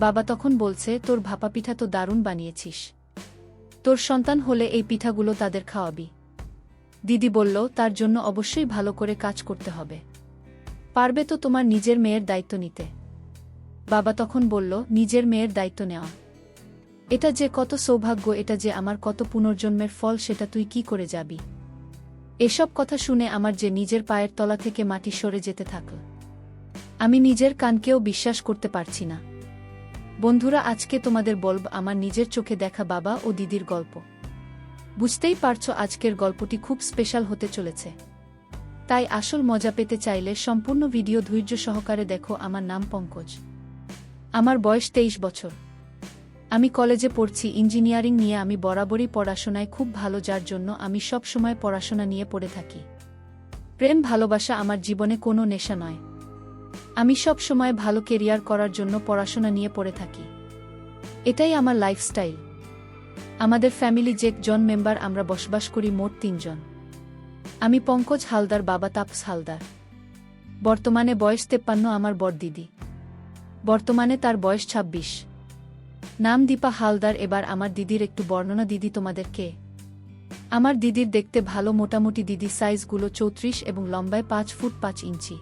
বাবা তখন বলছে, তোর ভাপা পিঠা তো দারুণ বানিয়েছিস। তোর সন্তান হলে এই পিঠাগুলো তাদের খাওয়াবি। দিদি বলল, তার জন্য অবশ্যই ভালো করে কাজ করতে হবে। পারবে তো তোমার নিজের মেয়ের দায়িত্ব নিতে? বাবা তখন বলল, নিজের মেয়ের দায়িত্ব নেওয়া? এটা যে কত সৌভাগ্য, এটা যে আমার কত পুনর্জন্মের ফল, সেটা তুই কি করে যাবি? এসব কথা শুনে আমার যে নিজের পায়ের তলা থেকে মাটি সরে যেতে থাকল। আমি নিজের কানকেও বিশ্বাস করতে পারছি না। বন্ধুরা, আজকে তোমাদের বলব আমার নিজের চোখে দেখা বাবা ও দিদির গল্প। বুঝতেই পারছো আজকের গল্পটি খুব স্পেশাল হতে চলেছে। তাই আসল মজা পেতে চাইলে সম্পূর্ণ ভিডিও ধৈর্য সহকারে দেখো। আমার নাম পঙ্কজ। আমার বয়স 23 বছর। আমি কলেজে পড়ছি ইঞ্জিনিয়ারিং নিয়ে। আমি বরাবরই পড়াশোনায় খুব ভালো, যার জন্য আমি সব সময় পড়াশোনা নিয়ে পড়ে থাকি। প্রেম ভালোবাসা আমার জীবনে কোনো নেশা নয়। আমি সব সময় ভালো কেরিয়ার করার জন্য পড়াশোনা নিয়ে পড়ে থাকি। এটাই আমার লাইফস্টাইল। আমাদের ফ্যামিলি যে জন মেম্বার, আমরা বসবাস করি মোট 3 জন। আমি পঙ্কজ হালদার, বাবা তাপস হালদার। বর্তমানে বয়স 53। আমার বড় দিদি, বর্তমানে তার বয়স 26। নাম দীপা হালদার। এবার আমার দিদির একটু বর্ণনা। দিদি তোমাদের কে? আমার দিদির দেখতে ভালো, মোটামুটি। দিদি সাইজগুলো 34 এবং লম্বায় 5 ফুট 5 ইঞ্চি।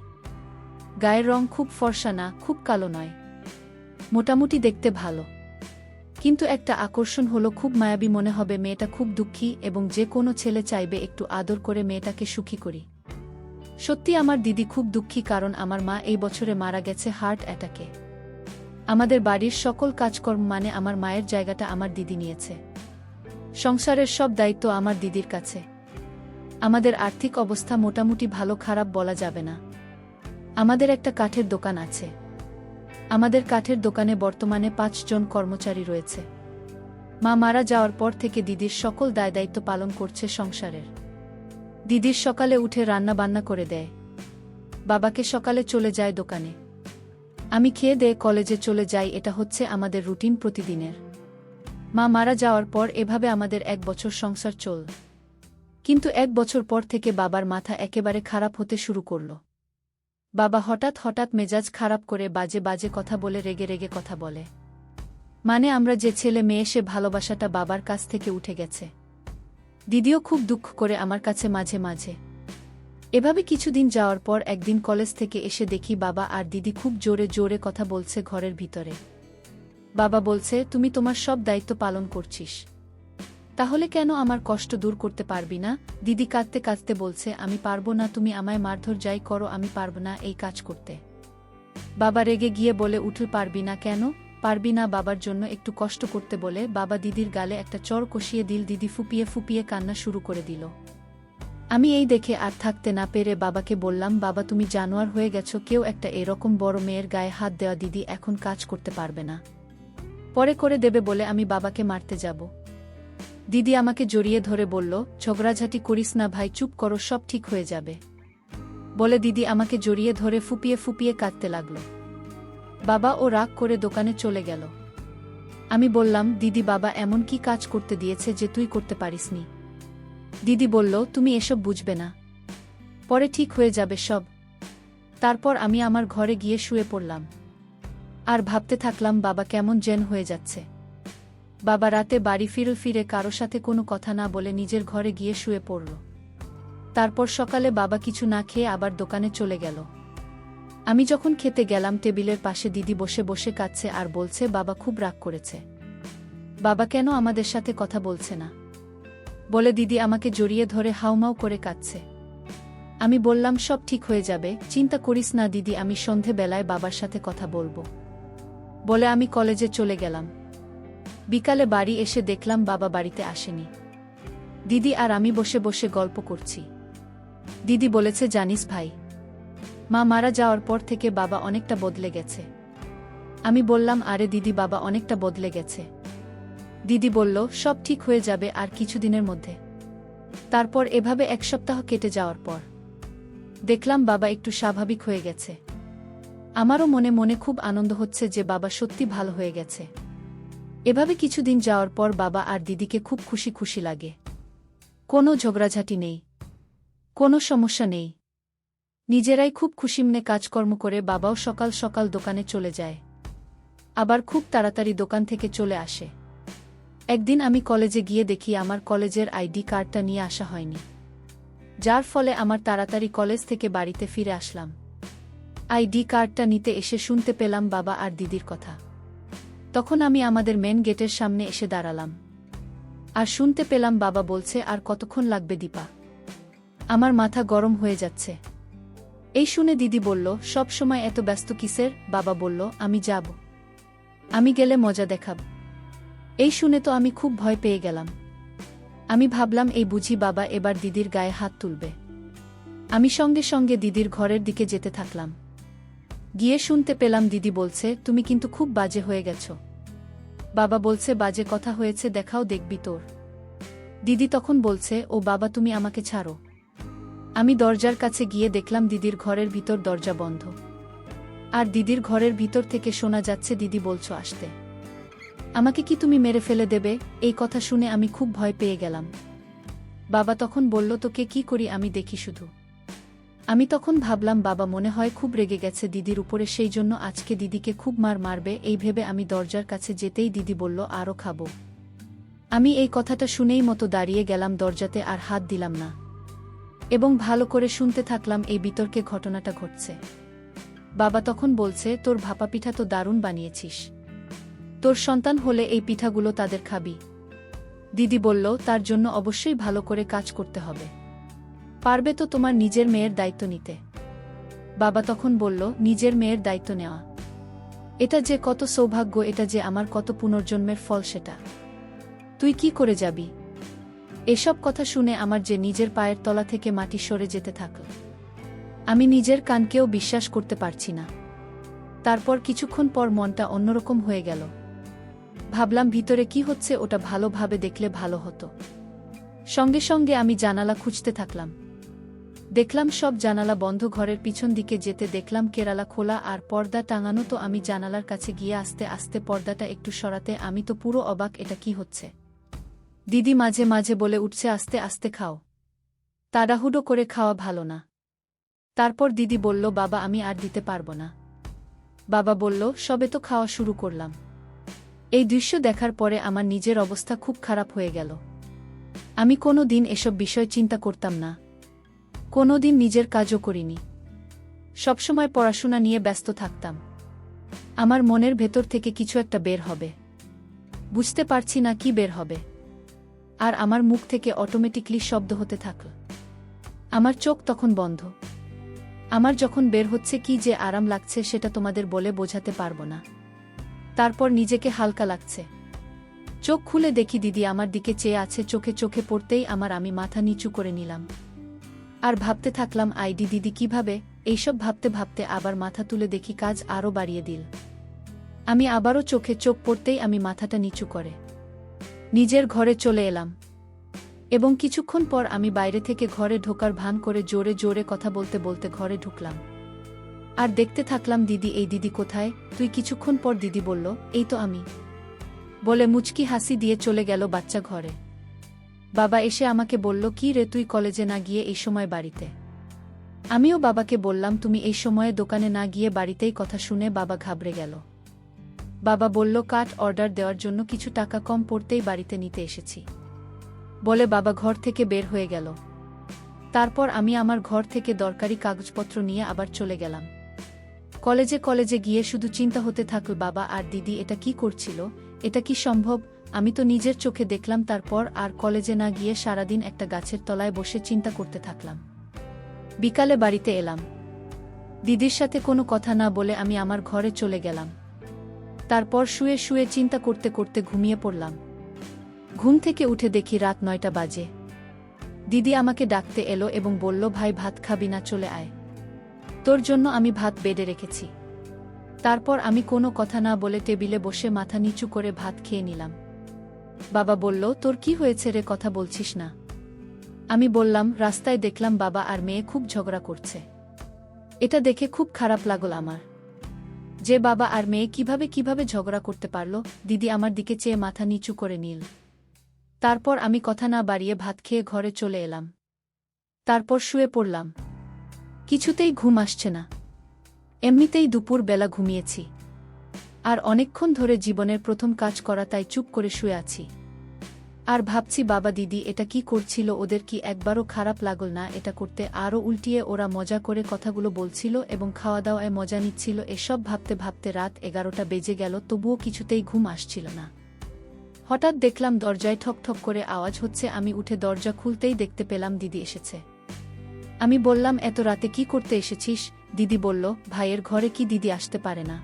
গায়ের রং খুব ফর্সা না, খুব কালো নয়, মোটামুটি দেখতে ভালো। কিন্তু একটা আকর্ষণ হলো, খুব মায়াবী মনে হবে। মেয়েটা খুব দুঃখী এবং যে কোনো ছেলে চাইবে একটু আদর করে মেয়েটাকে সুখী করি। সত্যি আমার দিদি খুব দুঃখী, কারণ আমার মা এই বছরে মারা গেছে হার্ট অ্যাটাকে। আমাদের বাড়ির সকল কাজকর্ম মানে আমার মায়ের জায়গাটা আমার দিদি নিয়েছে। সংসারের সব দায়িত্ব আমার দিদির কাছে। আমাদের আর্থিক অবস্থা মোটামুটি ভালো, খারাপ বলা যাবে না। আমাদের একটা কাঠের দোকান আছে। আমাদের কাঠের দোকানে বর্তমানে 5 জন কর্মচারী রয়েছে। মা মারা যাওয়ার পর থেকে দিদির সকল দায় দায়িত্ব পালন করছে সংসারের। দিদির সকালে উঠে রান্না বান্না করে দেয়, বাবাকে সকালে চলে যায় দোকানে, আমি খেয়ে দিয়ে কলেজে চলে যাই। এটা হচ্ছে আমাদের রুটিন প্রতিদিনের। মা মারা যাওয়ার পর এভাবে আমাদের 1 বছর সংসার চল। কিন্তু 1 বছর পর থেকে বাবার মাথা একেবারে খারাপ হতে শুরু করল। বাবা হঠাৎ হঠাৎ মেজাজ খারাপ করে বাজে বাজে কথা বলে, রেগে রেগে কথা বলে। মানে আমরা যে ছেলে মেয়ে, সে ভালোবাসাটা বাবার কাছ থেকে উঠে গেছে। দিদিও খুব দুঃখ করে আমার কাছে মাঝে মাঝে। এভাবে কিছুদিন যাওয়ার পর একদিন কলেজ থেকে এসে দেখি বাবা আর দিদি খুব জোরে জোরে কথা বলছে ঘরের ভিতরে। বাবা বলছে, তুমি তোমার সব দায়িত্ব পালন করছিস, তাহলে কেন আমার কষ্ট দূর করতে পারবি না? দিদি কাঁদতে কাঁদতে বলছে, আমি পারবো না, তুমি আমায় মারধর যাই করো, আমি পারবো না এই কাজ করতে। বাবা রেগে গিয়ে বলে উঠল, পারবি না কেন? পারবি না বাবার জন্য একটু কষ্ট করতে বলে বাবা দিদির গালে একটা চড় কষিয়ে দিল। দিদি ফুপিয়ে ফুপিয়ে কান্না শুরু করে দিল। আমি এই দেখে আর থাকতে না পেরে বাবাকে বললাম, বাবা তুমি জানোয়ার হয়ে গেছো, কেউ একটা এরকম বড় মেয়ের গায়ে হাত দেওয়া? দিদি এখন কাজ করতে পারবে না, পরে করে দেবে বলে আমি বাবাকে মারতে যাব। দিদি আমাকে জড়িয়ে ধরে বলল, ঝগড়াঝাটি করিস না ভাই, চুপ করো, সব ঠিক হয়ে যাবে বলে দিদি আমাকে জড়িয়ে ধরে ফুপিয়ে ফুপিয়ে কাঁদতে লাগল। বাবা ও রাগ করে দোকানে চলে গেল। আমি বললাম, দিদি বাবা এমন কি কাজ করতে দিয়েছে যে তুই করতে পারিসনি? দিদি বলল, তুমি এসব বুঝবে না, পরে ঠিক হয়ে যাবে সব। তারপর আমি আমার ঘরে গিয়ে শুয়ে পড়লাম আর ভাবতে থাকলাম বাবা কেমন জেন হয়ে যাচ্ছে। বাবা রাতে বাড়ি ফিরে কারো সাথে কোনো কথা না বলে নিজের ঘরে গিয়ে শুয়ে পড়ল। তারপর সকালে বাবা কিছু না খেয়ে আবার দোকানে চলে গেল। আমি যখন খেতে গেলাম, টেবিলের পাশে দিদি বসে বসে কাঁদছে আর বলছে বাবা খুব রাগ করেছে। বাবা কেন আমাদের সাথে কথা বলছে না বলে দিদি আমাকে জড়িয়ে ধরে হাউমাউ করে কাঁদছে। আমি বললাম, সব ঠিক হয়ে যাবে, চিন্তা করিস না দিদি, আমি সন্ধে বেলায় বাবার সাথে কথা বলবো বলে আমি কলেজে চলে গেলাম। বিকালে বাড়ি এসে দেখলাম বাবা বাড়িতে আসেনি। দিদি আর আমি বসে বসে গল্প করছি। দিদি বলেছে, জানিস ভাই, মা মারা যাওয়ার পর থেকে বাবা অনেকটা বদলে গেছে। আমি বললাম, আরে দিদি, বাবা অনেকটা বদলে গেছে। দিদি বলল, সব ঠিক হয়ে যাবে আর কিছুদিনের মধ্যে। তারপর এভাবে 1 সপ্তাহ কেটে যাওয়ার পর দেখলাম বাবা একটু স্বাভাবিক হয়ে গেছে। আমারও মনে মনে খুব আনন্দ হচ্ছে যে বাবা সত্যি ভালো হয়ে গেছে। এভাবে কিছুদিন যাওয়ার পর বাবা আর দিদিকে খুব খুশি খুশি লাগে। কোনো ঝগড়াঝাটি নেই, কোনো সমস্যা নেই। নিজেরাই খুব খুশিমনে কাজকর্ম করে বাবাও সকাল সকাল দোকানে চলে যায়। আবার খুব তাড়াতাড়ি দোকান থেকে চলে আসে। একদিন আমি কলেজে গিয়ে দেখি আমার কলেজের আইডি কার্ডটা নিয়ে আসা হয়নি, যার ফলে আমার তাড়াতাড়ি কলেজ থেকে বাড়িতে ফিরে আসলাম। আইডি কার্ডটা নিতে এসে শুনতে পেলাম বাবা আর দিদির কথা। তখন আমি আমাদের মেন গেটের সামনে এসে দাঁড়ালাম, আর শুনতে পেলাম বাবা বলছে, আর কতক্ষণ লাগবে দীপা? আমার মাথা গরম হয়ে যাচ্ছে। এই শুনে দিদি বলল, সব সময় এত ব্যস্ত কিসের? বাবা বলল, আমি যাব, আমি গেলে মজা দেখাব। এই শুনে তো আমি খুব ভয় পেয়ে গেলাম। আমি ভাবলাম এই বুঝি বাবা এবার দিদির গায়ে হাত তুলবে। আমি সঙ্গে সঙ্গে দিদির ঘরের দিকে যেতে থাকলাম। গিয়ে শুনতে পেলাম দিদি বলছে, তুমি কিন্তু খুব বাজে হয়ে গেছ। বাবা বলছে, বাজে কথা হয়েছে, দেখাও দেখবি তোর। দিদি তখন বলছে, ও বাবা তুমি আমাকে ছাড়ো। আমি দরজার কাছে গিয়ে দেখলাম দিদির ঘরের ভিতর দরজা বন্ধ, আর দিদির ঘরের ভিতর থেকে শোনা যাচ্ছে, দিদি বলছো আসতে। আমাকে কি তুমি মেরে ফেলে দেবে? এই কথা শুনে আমি খুব ভয় পেয়ে গেলাম। বাবা তখন বলল, তোকে কি করি আমি দেখি শুধু। আমি তখন ভাবলাম বাবা মনে হয় খুব রেগে গেছে দিদির উপরে, সেই জন্য আজকে দিদিকে খুব মারবে। এই ভেবে আমি দরজার কাছে যেতেই দিদি বলল, আরও খাবো। আমি এই কথাটা শুনেই মতো দাঁড়িয়ে গেলাম দরজাতে, আর হাত দিলাম না, এবং ভালো করে শুনতে থাকলাম এই বিতর্কে ঘটনাটা ঘটছে। বাবা তখন বলছে, তোর ভাপা পিঠা তো দারুণ বানিয়েছিস, তোর সন্তান হলে এই পিঠাগুলো তাদের খাবি। দিদি বলল, তার জন্য অবশ্যই ভালো করে কাজ করতে হবে। পারবে তো তোমার নিজের মেয়ের দায়িত্ব নিতে? বাবা তখন বলল, নিজের মেয়ের দায়িত্ব নেওয়া, এটা যে কত সৌভাগ্য, এটা যে আমার কত পুনর্জন্মের ফল, সেটা তুই কি করে যাবি? এসব কথা শুনে আমার যে নিজের পায়ের তলা থেকে মাটি সরে যেতে থাকল। আমি নিজের কানকেও বিশ্বাস করতে পারছি না। তারপর কিছুক্ষণ পর মনটা অন্যরকম হয়ে গেল। ভাবলাম ভিতরে কি হচ্ছে ওটা ভালোভাবে দেখলে ভালো হতো। সঙ্গে সঙ্গে আমি জানালা খুঁজতে থাকলাম। দেখলাম সব জানালা বন্ধ। ঘরের পিছন দিকে যেতে দেখলাম কেরালা খোলা আর পর্দা টাঙানো। তো আমি জানালার কাছে গিয়ে আস্তে আস্তে পর্দাটা একটু সরাতে আমি তো পুরো অবাক, এটা কি হচ্ছে? দিদি মাঝে মাঝে বলে উঠছে, আস্তে আস্তে খাও, তাড়াহুড়ো করে খাওয়া ভালো না। তারপর দিদি বলল, বাবা আমি আর দিতে পারবো না। বাবা বলল, সবে তো খাওয়া শুরু করলাম। এই দৃশ্য দেখার পরে আমার নিজের অবস্থা খুব খারাপ হয়ে গেল। আমি কোনো দিন এসব বিষয় চিন্তা করতাম না, কোনো দিন নিজের কাজও করিনি, সবসময় পড়াশোনা নিয়ে ব্যস্ত থাকতাম। আমার মনের ভেতর থেকে কিছু একটা বের হবে, বুঝতে পারছি না কি বের হবে। আর আমার মুখ থেকে অটোমেটিকলি শব্দ হতে থাকল। আমার চোখ তখন বন্ধ। আমার যখন বের হচ্ছে কি যে আরাম লাগছে সেটা তোমাদের বলে বোঝাতে পারবো না। তারপর নিজেকে হালকা লাগছে। চোখ খুলে দেখি দিদি আমার দিকে চেয়ে আছে। চোখে চোখে পড়তেই আমি মাথা নিচু করে নিলাম, আর ভাবতে থাকলাম, আইডি দিদি কিভাবে? এইসব ভাবতে ভাবতে আবার মাথা তুলে দেখি কাজ আরও বাড়িয়ে দিল। আমি আবারও চোখে চোখ পড়তেই আমি মাথাটা নিচু করে নিজের ঘরে চলে এলাম, এবং কিছুক্ষণ পর আমি বাইরে থেকে ঘরে ঢোকার ভান করে জোরে জোরে কথা বলতে বলতে ঘরে ঢুকলাম, আর দেখতে থাকলাম দিদি। এই দিদি কোথায়? তুই? কিছুক্ষণ পর দিদি বলল, এই তো আমি, বলে মুচকি হাসি দিয়ে চলে গেল বাচ্চা ঘরে। বাবা এসে আমাকে বলল, কি রে তুই কলেজে না গিয়ে এই সময় বাড়িতে? আমিও বাবাকে বললাম, তুমি এই সময়ে দোকানে না গিয়ে বাড়িতেই। কথা শুনে বাবা ঘাবড়ে গেল। বাবা বলল, কাট অর্ডার দেওয়ার জন্য কিছু টাকা কম পড়তেই বাড়িতে নিতে এসেছি, বলে বাবা ঘর থেকে বের হয়ে গেল। তারপর আমি আমার ঘর থেকে দরকারি কাগজপত্র নিয়ে আবার চলে গেলাম। কলেজে গিয়ে শুধু চিন্তা হতে থাকল, বাবা আর দিদি এটা কি করছিল? এটা কি সম্ভব? আমি তো নিজের চোখে দেখলাম। তারপর আর কলেজে না গিয়ে সারাদিন একটা গাছের তলায় বসে চিন্তা করতে থাকলাম। বিকালে বাড়িতে এলাম। দিদির সাথে কোনো কথা না বলে আমি আমার ঘরে চলে গেলাম। তারপর শুয়ে শুয়ে চিন্তা করতে করতে ঘুমিয়ে পড়লাম। ঘুম থেকে উঠে দেখি রাত 9টা বাজে। দিদি আমাকে ডাকতে এলো এবং বলল, ভাই ভাত খাবি না? চলে আয়, তোর জন্য আমি ভাত বেড়ে রেখেছি। তারপর আমি কোনো কথা না বলে টেবিলে বসে মাথা নিচু করে ভাত খেয়ে নিলাম। বাবা বলল, তোর কি হয়েছে রে, কথা বলছিস না? আমি বললাম, রাস্তায় দেখলাম বাবা আর মেয়ে খুব ঝগড়া করছে। এটা দেখে খুব খারাপ লাগল আমার, যে বাবা আর মেয়ে কিভাবে ঝগড়া করতে পারল। দিদি আমার দিকে চেয়ে মাথা নিচু করে নিল। তারপর আমি কথা না বাড়িয়ে ভাত খেয়ে ঘরে চলে এলাম। তারপর শুয়ে পড়লাম। কিছুতেই ঘুম আসছে না। এমনিতেই দুপুর বেলা ঘুমিয়েছি, আর অনেকক্ষণ ধরে জীবনের প্রথম কাজ করা, তাই চুপ করে শুয়ে আছি। আর ভাবছি বাবা দিদি এটা কি করছিল, ওদের কি একবারও খারাপ লাগল না এটা করতে? আরও উল্টিয়ে ওরা মজা করে কথাগুলো বলছিল এবং খাওয়া দাওয়ায় মজা নিচ্ছিল। এসব ভাবতে ভাবতে রাত 11টা বেজে গেল, তবুও কিছুতেই ঘুম আসছিল না। হঠাৎ দেখলাম দরজায় ঠক ঠক করে আওয়াজ হচ্ছে। আমি উঠে দরজা খুলতেই দেখতে পেলাম দিদি এসেছে। আমি বললাম, এত রাতে কি করতে এসেছিস? দিদি বলল, ভাইয়ের ঘরে কি দিদি আসতে পারে না?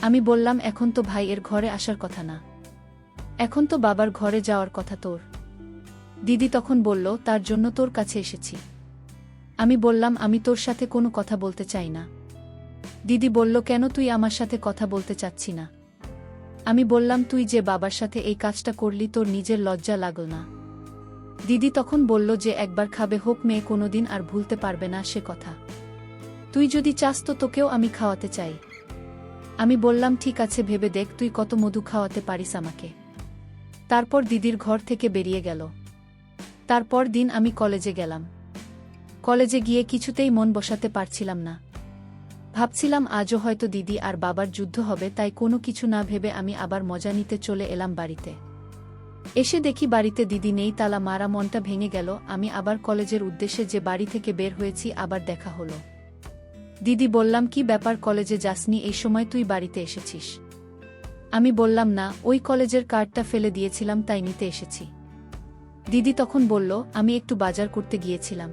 আমি বললাম, এখন তো ভাইয়ের ঘরে আসার কথা না, এখন তো বাবার ঘরে যাওয়ার কথা তোর। দিদি তখন বলল, তার জন্য তোর কাছে এসেছি। আমি বললাম, আমি তোর সাথে কোনো কথা বলতে চাই না। দিদি বলল, কেন, তুই আমার সাথে কথা বলতে চাচ্ছি না? আমি বললাম, তুই যে বাবার সাথে এই কাজটা করলি, তোর নিজের লজ্জা লাগল না? দিদি তখন বলল যে একবার খাবে হোক, মেয়ে কোনোদিন আর ভুলতে পারবে না সে কথা। তুই যদি চাস তো তোকেও আমি খাওয়াতে চাই। আমি বললাম, ঠিক আছে, ভেবে দেখ তুই কত মধু খাওয়াতে পারিস আমাকে। তারপর দিদির ঘর থেকে বেরিয়ে গেল। তারপর দিন আমি কলেজে গেলাম। কলেজে গিয়ে কিছুতেই মন বসাতে পারছিলাম না। ভাবছিলাম আজও হয়তো দিদি আর বাবার যুদ্ধ হবে, তাই কোনো কিছু না ভেবে আমি আবার মজা নিতে চলে এলাম বাড়িতে। এসে দেখি বাড়িতে দিদি নেই, তালা মারা। মনটা ভেঙে গেল। আমি আবার কলেজের উদ্দেশ্যে যে বাড়ি থেকে বের হয়েছি, আবার দেখা হলো। দিদি বললাম, কি ব্যাপার, কলেজে যাসনি, এই সময় তুই বাড়িতে এসেছিস? আমি বললাম, না, ওই কলেজের কার্ডটা ফেলে দিয়েছিলাম, তাই নিতে এসেছি। দিদি তখন বলল, আমি একটু বাজার করতে গিয়েছিলাম,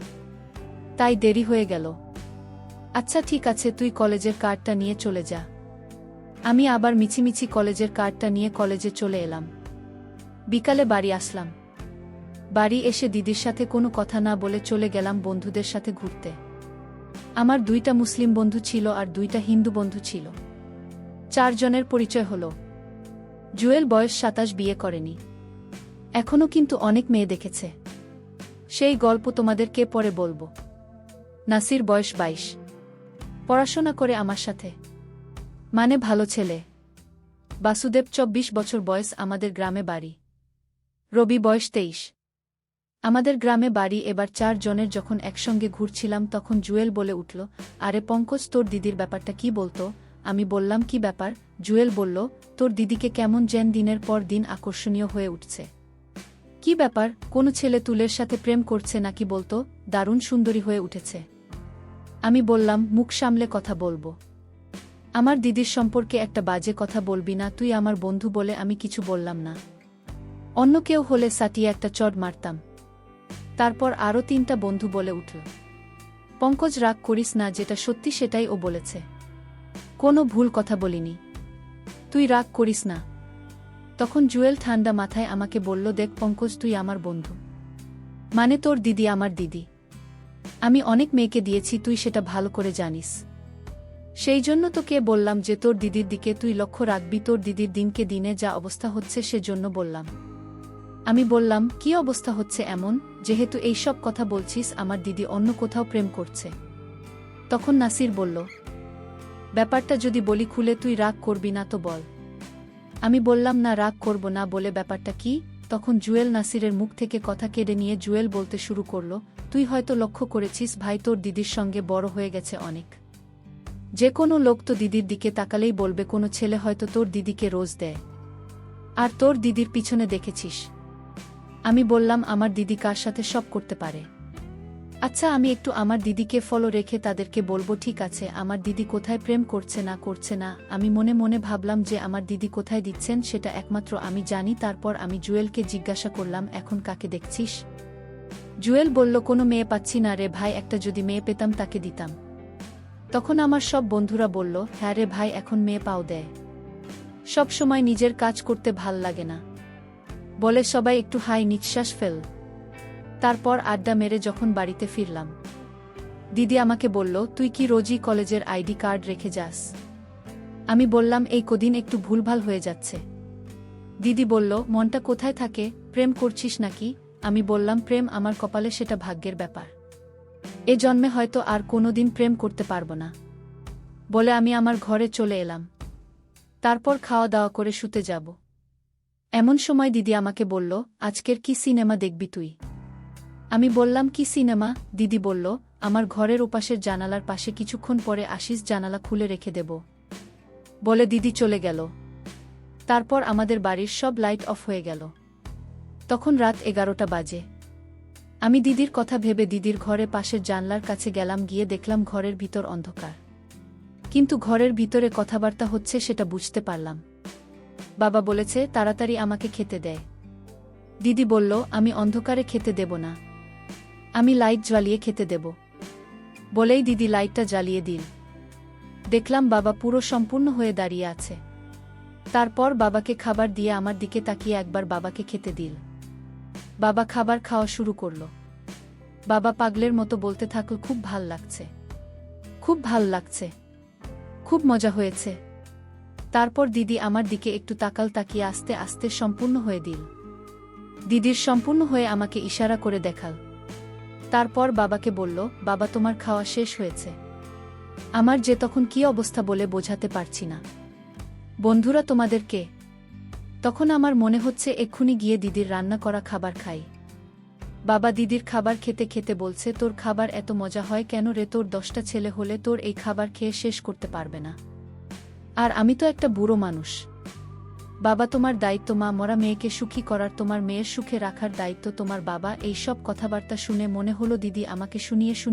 তাই দেরি হয়ে গেল। আচ্ছা ঠিক আছে, তুই কলেজের কার্ডটা নিয়ে চলে যা। আমি আবার মিছিমিছি কলেজের কার্ডটা নিয়ে কলেজে চলে এলাম। বিকালে বাড়ি আসলাম। বাড়ি এসে দিদির সাথে কোনো কথা না বলে চলে গেলাম বন্ধুদের সাথে ঘুরতে। আমার 2টা মুসলিম বন্ধু ছিল আর 2টা হিন্দু বন্ধু ছিল। 4 জনের পরিচয় হলো। জুয়েল বয়স 27, বিয়ে করেনি, এখনও কিন্তু অনেক মেয়ে দেখেছে। সেই গল্প তোমাদেরকে পরে বলবো। নাসির বয়স 22, পড়াশোনা করে আমার সাথে, মানে ভালো ছেলে। বাসুদেব 24 বছর বয়স, আমাদের গ্রামে বাড়ি। রবি বয়স 23, আমাদের গ্রামে বাড়ি। এবার 4 জনের যখন একসঙ্গে ঘুরছিলাম, তখন জুয়েল বলে উঠল, আরে পঙ্কজ, তোর দিদির ব্যাপারটা কি বলতো? আমি বললাম, কি ব্যাপার? জুয়েল বলল, তোর দিদিকে কেমন যেন দিনের পর দিন আকর্ষণীয় হয়ে উঠছে। কি ব্যাপার, কোনো ছেলে তুলের সাথে প্রেম করছে নাকি? বলতো দারুণ সুন্দরী হয়ে উঠেছে। আমি বললাম, মুখ সামলে কথা বলবো। আমার দিদির সম্পর্কে একটা বাজে কথা বলবি না। তুই আমার বন্ধু বলে আমি কিছু বললাম না, অন্য কেউ হলে সাটিয়ে একটা চড় মারতাম। তারপর আরও 3টা বন্ধু বলে উঠল, পঙ্কজ রাগ করিস না, যেটা সত্যি সেটাই ও বলেছে, কোনো ভুল কথা বলিনি, তুই রাগ করিস না। তখন জুয়েল ঠান্ডা মাথায় আমাকে বলল, দেখ পঙ্কজ, তুই আমার বন্ধু, মানে তোর দিদি আমার দিদি। আমি অনেক মেয়েকে দিয়েছি, তুই সেটা ভালো করে জানিস। সেই জন্য তোকে বললাম যে তোর দিদির দিকে তুই লক্ষ্য রাখবি। তোর দিদির দিনকে দিনে যা অবস্থা হচ্ছে, সেজন্য বললাম। আমি বললাম, কি অবস্থা হচ্ছে এমন, যেহেতু এই সব কথা বলছিস? আমার দিদি অন্য কোথাও প্রেম করছে। তখন নাসির বলল, ব্যাপারটা যদি বলি খুলে, তুই রাগ করবি না তো বল। আমি বললাম, না, রাগ করব না, বলে ব্যাপারটা কি? তখন জুয়েল নাসিরের মুখ থেকে কথা কেড়ে নিয়ে জুয়েল বলতে শুরু করল, তুই হয়তো লক্ষ্য করেছিস ভাই, তোর দিদির সঙ্গে বড় হয়ে গেছে অনেক। যে কোনো লোক তো দিদির দিকে তাকালেই বলবে কোনো ছেলে হয়তো তোর দিদিকে রোজ দেয়, আর তোর দিদির পিছনে দেখেছিস। আমি বললাম, আমার দিদি কার সাথে সব করতে পারে? আচ্ছা, আমি একটু আমার দিদিকে ফলো রেখে তাদেরকে বলবো। ঠিক আছে, আমার দিদি কোথায় প্রেম করছে না করছে না, আমি মনে মনে ভাবলাম যে আমার দিদি কোথায় দিচ্ছেন সেটা একমাত্র আমি জানি। তারপর আমি জুয়েলকে জিজ্ঞাসা করলাম, এখন কাকে দেখছিস? জুয়েল বলল, কোনো মেয়ে পাচ্ছি না রে ভাই, একটা যদি মেয়ে পেতাম তাকে দিতাম। তখন আমার সব বন্ধুরা বলল, হ্যাঁ রে ভাই, এখন মেয়ে পাও দেয়, সব সময় নিজের কাজ করতে ভাল লাগে না, বলে সবাই একটু হাই নিঃশ্বাস ফেল। তারপর আড্ডা মেরে যখন বাড়িতে ফিরলাম, দিদি আমাকে বলল, তুই কি রোজই কলেজের আইডি কার্ড রেখে যাস? আমি বললাম, এই কদিন একটু ভুলভাল হয়ে যাচ্ছে। দিদি বলল, মনটা কোথায় থাকে, প্রেম করছিস নাকি? আমি বললাম, প্রেম আমার কপালে, সেটা ভাগ্যের ব্যাপার, এ জন্মে হয়তো আর কোনোদিন প্রেম করতে পারবো না, বলে আমি আমার ঘরে চলে এলাম। তারপর খাওয়া দাওয়া করে শুতে যাব। এমন সময় দিদি আমাকে বলল, আজকের কি সিনেমা দেখবি তুই? আমি বললাম, কি সিনেমা? দিদি বলল, আমার ঘরের ওপাশের জানালার পাশে কিছুক্ষণ পরে আসিস, জানালা খুলে রেখে দেব। বলে দিদি চলে গেল। তারপর আমাদের বাড়ির সব লাইট অফ হয়ে গেল। তখন রাত 11টা বাজে। আমি দিদির কথা ভেবে দিদির ঘরে পাশের জানলার কাছে গেলাম, গিয়ে দেখলাম ঘরের ভিতর অন্ধকার। কিন্তু ঘরের ভিতরে কথাবার্তা হচ্ছে সেটা বুঝতে পারলাম। বাবা বলেছে তাড়াতাড়ি আমাকে খেতে দেয়। দিদি বলল আমি অন্ধকারে খেতে দেব না, আমি লাইট জ্বালিয়ে খেতে দেব। বলেই দিদি লাইটটা জ্বালিয়ে দিল। দেখলাম বাবা পুরো সম্পূর্ণ হয়ে দাঁড়িয়ে আছে। তারপর বাবাকে খাবার দিয়ে আমার দিকে তাকিয়ে একবার বাবাকে খেতে দিল। বাবা খাবার খাওয়া শুরু করল। বাবা পাগলের মতো বলতে থাকল, খুব ভাল লাগছে, খুব ভাল লাগছে, খুব মজা হয়েছে। তারপর দিদি আমার দিকে একটু তাকাল, তাকিয়ে আস্তে আস্তে সম্পূর্ণ হয়ে দিল। দিদির সম্পূর্ণ হয়ে আমাকে ইশারা করে দেখাল। তারপর বাবাকে বলল, বাবা তোমার খাওয়া শেষ হয়েছে। আমার যে তখন কী অবস্থা বলে বোঝাতে পারছি না। বন্ধুরা তোমাদের কে? তখন আমার মনে হচ্ছে এক্ষুনি গিয়ে দিদির রান্না করা খাবার খাই। বাবা দিদির খাবার খেতে খেতে বলছে, তোর খাবার এত মজা হয় কেন রে? তোর 10টা ছেলে হলে তোর এই খাবার খেয়ে শেষ করতে পারবে না, আর আমি তো একটা বুড়ো মানুষ। বাবা তোমার দায়িত্ব মা মরা মেয়েকে সুখী করার, তোমার মেয়ের সুখে রাখার দায়িত্ব তোমার বাবা। এই সব কথাবার্তা শুনে মনে হলো দিদি আমাকে শুনিয়ে